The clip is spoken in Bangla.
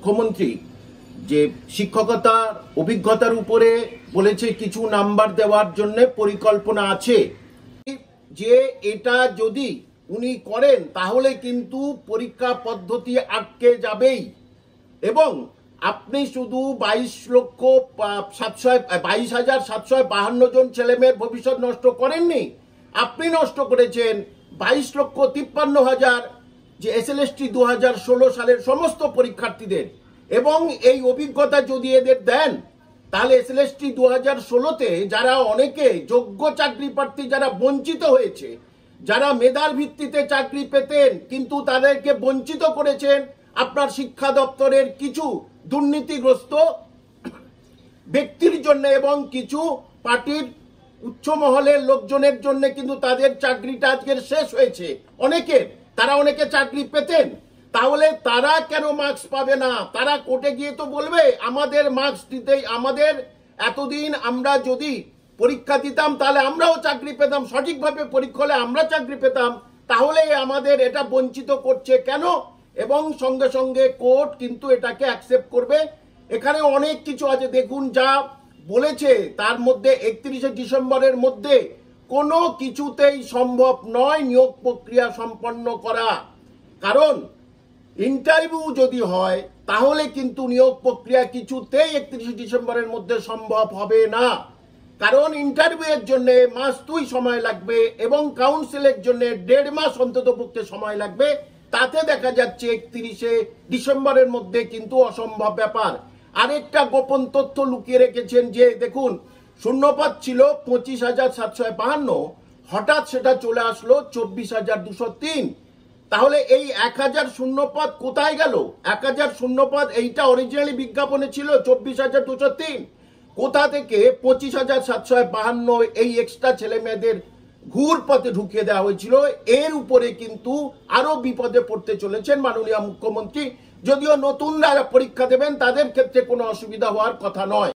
মুখ্যমন্ত্রী যে শিক্ষকতার অভিজ্ঞতার উপরে বলেছে কিছু নাম্বার দেওয়ার জন্য পরিকল্পনা আছে, যে এটা যদি উনি করেন তাহলে কিন্তু পরীক্ষা পদ্ধতি আটকে যাবেই। এবং আপনি শুধু 22,752 জন ছেলেমেয়ের ভবিষ্যৎ নষ্ট করেননি, আপনি নষ্ট করেছেন 22,53,000 যে এসএলএসটি 2016 সালের সমস্ত পরীক্ষার্থীদের। এবং এই অভিজ্ঞতা যদি এদের দেন তাহলে এসএলএসটি 2016-তে যারা অনেকে যোগ্য চাকরি প্রার্থী যারা বঞ্চিত হয়েছে, যারা মেধার ভিত্তিতে চাকরি পেতেন কিন্তু তাদেরকে বঞ্চিত করেছেন আপনার শিক্ষা দপ্তরের কিছু দুর্নীতিগ্রস্ত ব্যক্তির জন্য এবং কিছু পার্টির উচ্চ মহলের লোকজনের জন্য, কিন্তু তাদের চাকরিটা আজকের শেষ হয়েছে অনেকের। তারা অনেকে চাকরি পেতেন, তাহলে তারা কেন মার্কস পাবে না? তারা কোর্টে গিয়ে তো বলবে আমাদের মার্কস দিতেই, আমাদের এতদিন আমরা যদি পরীক্ষা দিতাম তাহলে আমরাও চাকরি পেতাম, সঠিকভাবে পরীক্ষা হলে আমরা চাকরি পেতাম, তাহলে আমাদের এটা বঞ্চিত করছে কেন? এবং সঙ্গে সঙ্গে কোর্ট কিন্তু এটাকে অ্যাকসেপ্ট করবে। এখানে অনেক কিছু আছে, দেখুন যা বলেছে তার মধ্যে 31শে ডিসেম্বরের মধ্যে কোনো কিছুতেই সম্ভব নয় নিয়োগ প্রক্রিয়া সম্পন্ন করা। কারণ ইন্টারভিউ যদি হয় তাহলে কিন্তু নিয়োগ প্রক্রিয়া কিছুতেই 31শে ডিসেম্বরের মধ্যে সম্ভব হবে না। কারণ ইন্টারভিউয়ের জন্য মাস 2 সময় লাগবে এবং কাউন্সিলের জন্য 1.5 মাস অন্তত পক্ষে সময় লাগবে। তাতে দেখা যাচ্ছে 31শে ডিসেম্বরের মধ্যে কিন্তু অসম্ভব ব্যাপার। আরেকটা গোপন তথ্য লুকিয়ে রেখেছেন যে দেখুন, শূন্যপদ ছিল 25,752, হঠাৎ সেটা চলে আসলো 24,203। তাহলে এই 1,000 শূন্যপদ কোথায় গেল? 1,000 শূন্যপদ এইটা অরিজিনালি বিজ্ঞাপনে ছিল 24,203। কোথা থেকে 25,752 এই এক্সট্রা ছেলে মেয়েদের ঘুর পথে ঢুকিয়ে দেওয়া হয়েছিল? এর উপরে কিন্তু আরো বিপদে পড়তে চলেছেন মাননীয় মুখ্যমন্ত্রী। যদিও নতুনরা পরীক্ষা দেবেন তাদের ক্ষেত্রে কোনো অসুবিধা হওয়ার কথা নয়।